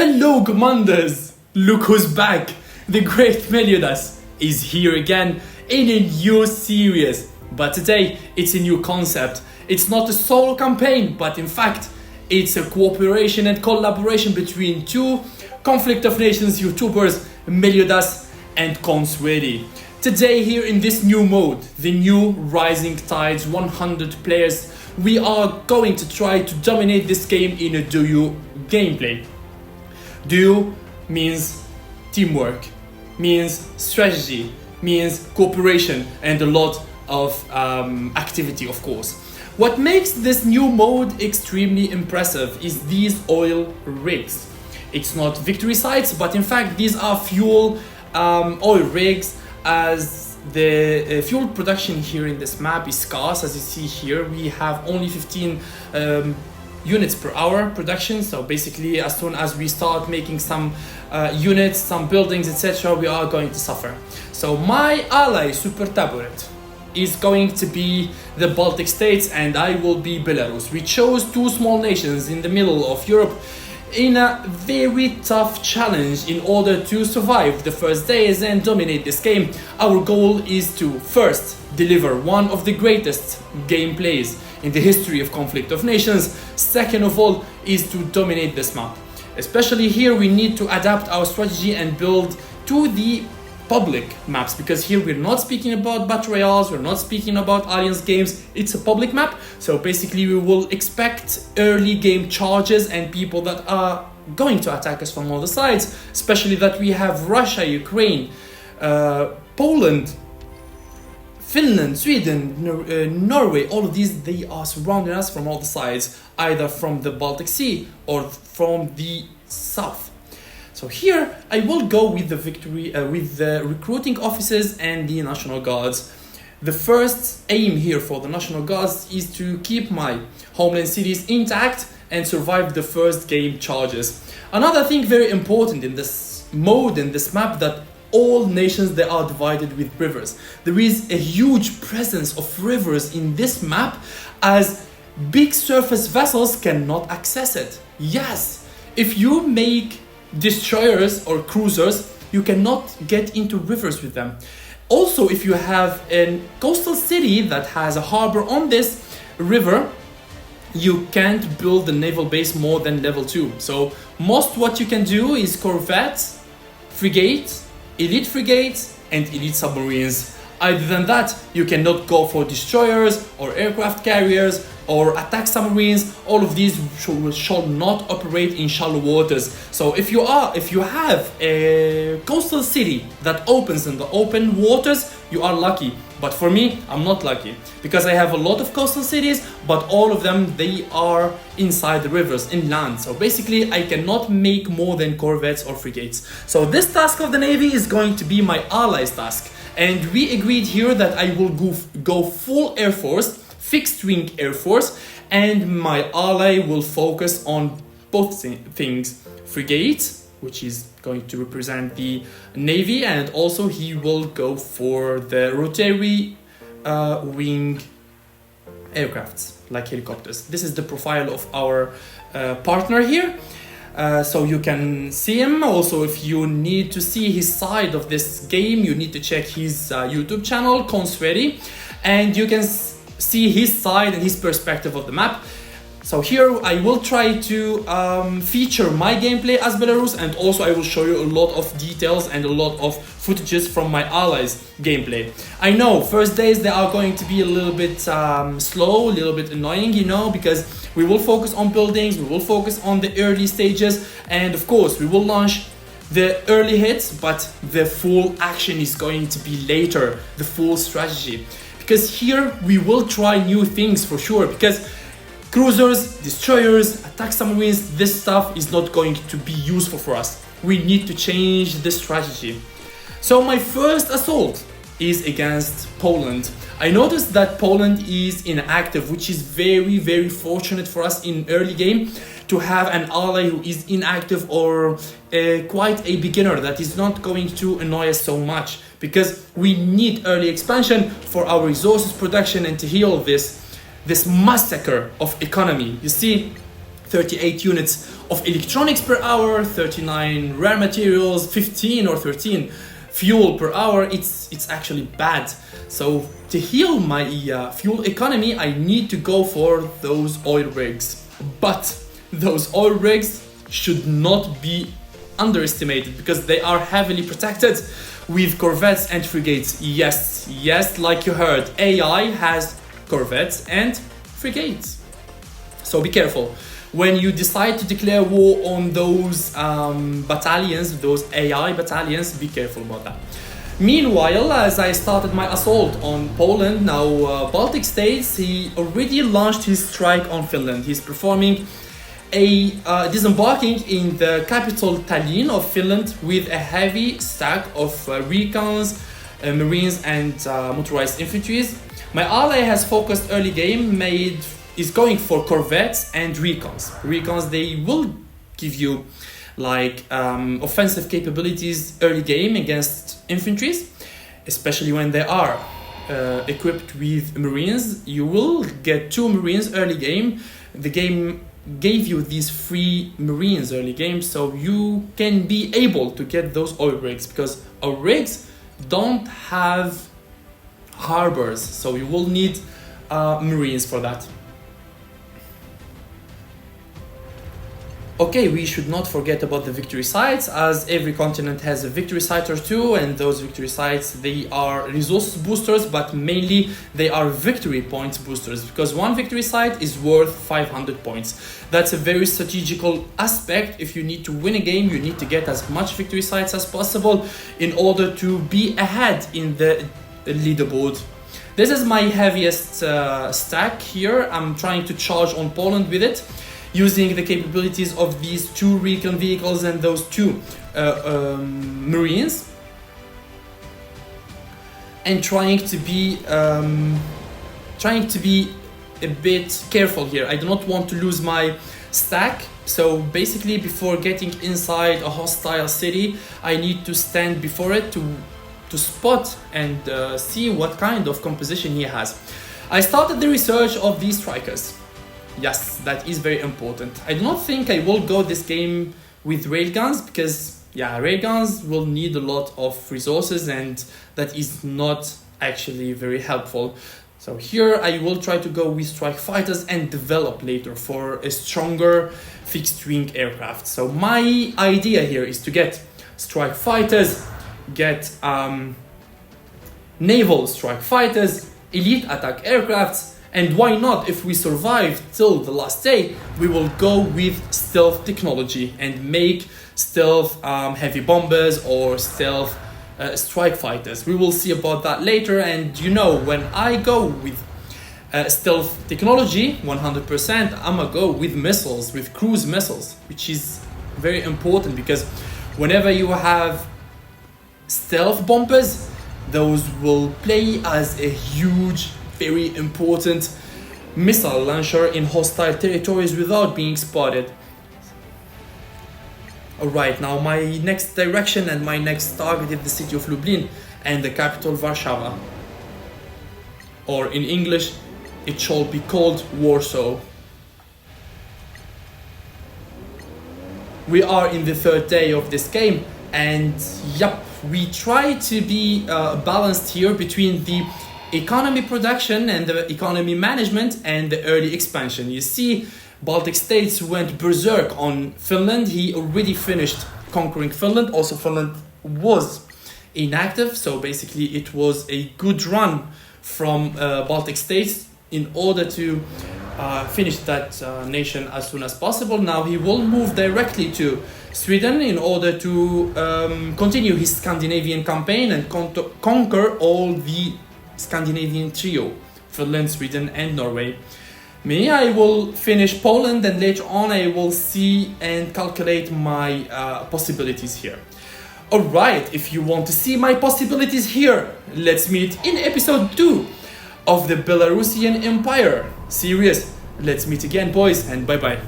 Hello, commanders! Look who's back! The great Melliodas is here again in a new series. But today, it's a new concept. It's not a solo campaign, but in fact, it's a cooperation and collaboration between two Conflict of Nations YouTubers, Melliodas and Consuedi. Today, here in this new mode, the new Rising Tides 100 players, we are going to try to dominate this game in a duo gameplay. Duo means teamwork, means strategy, means cooperation, and a lot of activity, of course. What makes this new mode extremely impressive is these oil rigs. It's not victory sites, but in fact these are fuel oil rigs, as the fuel production here in this map is scarce. As you see here, we have only 15 units per hour production. So basically, as soon as we start making some units, some buildings, etc., we are going to suffer. So my ally Super Taburet is going to be the Baltic states, and I will be Belarus. We chose two small nations in the middle of Europe in a very tough challenge in order to survive the first days and dominate this game. Our goal is to first deliver one of the greatest gameplays in the history of Conflict of Nations. Second of all is to dominate this map. Especially here we need to adapt our strategy and build to the public maps, because here we're not speaking about battle royales, we're not speaking about alliance games, it's a public map. So basically we will expect early game charges and people that are going to attack us from all the sides, especially that we have Russia, Ukraine, Poland, Finland, Sweden, Norway. All of these, they are surrounding us from all the sides, either from the Baltic Sea or from the south. So here I will go with the recruiting officers and the National Guards. The first aim here for the National Guards is to keep my homeland cities intact and survive the first game charges. Another thing very important in this mode, in this map, that all nations, they are divided with rivers. There is a huge presence of rivers in this map, as big surface vessels cannot access it. Yes, if you make destroyers or cruisers, you cannot get into rivers with them. Also, if you have a coastal city that has a harbor on this river, you can't build a naval base more than level 2. So most what you can do is corvettes, frigates, elite frigates, and elite submarines. Other than that, you cannot go for destroyers or aircraft carriers or attack submarines. All of these shall not operate in shallow waters. So if you have a coastal city that opens in the open waters, you are lucky. But for me, I'm not lucky, because I have a lot of coastal cities, but all of them, they are inside the rivers, inland. So basically, I cannot make more than corvettes or frigates. So this task of the Navy is going to be my allies' task. And we agreed here that I will go full Air Force, fixed wing Air Force, and my ally will focus on both things. Frigates, which is going to represent the Navy, and also he will go for the rotary wing aircrafts, like helicopters. This is the profile of our partner here. So you can see him. Also, if you need to see his side of this game, you need to check his YouTube channel, Consuedi, and you can see his side and his perspective of the map. So here I will try to feature my gameplay as Belarus, and also I will show you a lot of details and a lot of footages from my allies' gameplay. I know first days they are going to be a little bit slow, a little bit annoying, you know, because we will focus on buildings, we will focus on the early stages, and of course we will launch the early hits, but the full action is going to be later, the full strategy. Because here we will try new things for sure, because cruisers, destroyers, attack submarines, this stuff is not going to be useful for us. We need to change the strategy. So my first assault is against Poland. I noticed that Poland is inactive, which is very, very fortunate for us in early game to have an ally who is inactive or quite a beginner that is not going to annoy us so much, because we need early expansion for our resources production and to heal this massacre of economy. You see, 38 units of electronics per hour, 39 rare materials, 15 or 13 fuel per hour. It's actually bad. So to heal my fuel economy, I need to go for those oil rigs. But those oil rigs should not be underestimated because they are heavily protected with corvettes and frigates. Yes, like you heard, AI has corvettes and frigates. So be careful. When you decide to declare war on those battalions, those AI battalions, be careful about that. Meanwhile, as I started my assault on Poland, now Baltic states, he already launched his strike on Finland. He's performing a disembarking in the capital Tallinn of Finland with a heavy stack of recons, marines and motorized infantries. My ally has focused early game, is going for corvettes and recons. Recons, they will give you like offensive capabilities early game against infantries, especially when they are equipped with marines. You will get 2 marines early game. The game gave you these 3 marines early game, so you can be able to get those oil rigs, because oil rigs don't have harbors, so you will need marines for that. Okay, we should not forget about the victory sites, as every continent has a victory site or 2, and those victory sites, they are resource boosters, but mainly they are victory points boosters, because one victory site is worth 500 points. That's a very strategical aspect. If you need to win a game, you need to get as much victory sites as possible in order to be ahead in the leaderboard. This is my heaviest stack here. I'm trying to charge on Poland with it, using the capabilities of these 2 recon vehicles and those 2 marines, and trying to be a bit careful here. I do not want to lose my stack, so basically before getting inside a hostile city, I need to stand before it to spot and see what kind of composition he has. I started the research of these strikers. Yes, that is very important. I do not think I will go this game with railguns, because railguns will need a lot of resources and that is not actually very helpful. So here I will try to go with strike fighters and develop later for a stronger fixed wing aircraft. So my idea here is to get strike fighters, get naval strike fighters, elite attack aircrafts, and why not, if we survive till the last day, we will go with stealth technology and make stealth heavy bombers or stealth strike fighters. We will see about that later. And you know, when I go with stealth technology 100%, I'm gonna go with missiles, with cruise missiles, which is very important, because whenever you have stealth bombers, those will play as a huge, very important missile launcher in hostile territories without being spotted. Alright, now my next direction and my next target is the city of Lublin and the capital Warsaw. Or in English, it shall be called Warsaw. We are in the 3rd day of this game, and yep, we try to be balanced here between the economy production and the economy management and the early expansion. You see, Baltic states went berserk on Finland. He already finished conquering Finland. Also, Finland was inactive, so basically it was a good run from Baltic states in order to finish that nation as soon as possible. Now he will move directly to Sweden in order to continue his Scandinavian campaign and conquer all the Scandinavian trio, Finland, Sweden and Norway. Me, I will finish Poland, and later on I will see and calculate my possibilities here. Alright, if you want to see my possibilities here, let's meet in episode 2 of the Belarusian Empire series. Let's meet again, boys, and bye bye.